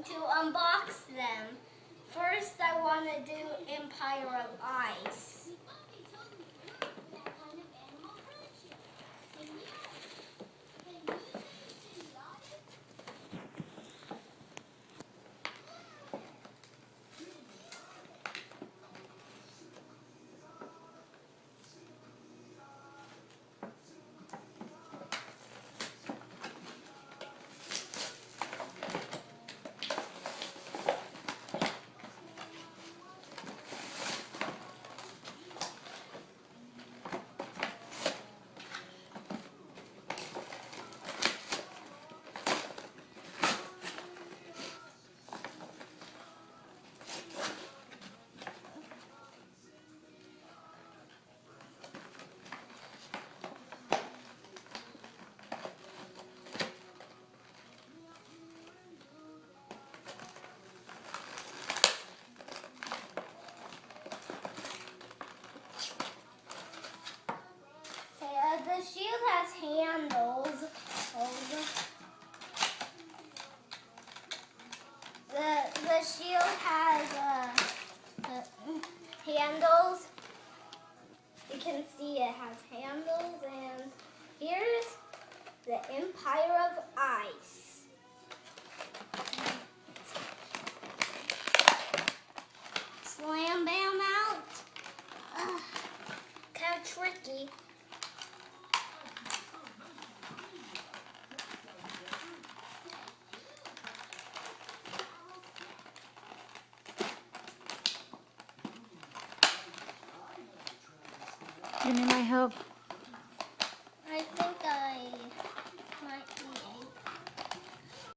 to unbox them. First, I want to do Empire of Ice. The shield has handles. The shield has handles. You can see it has handles, and here's the Empire of Ice. Slam bam out. Kind of tricky. You need my help. I think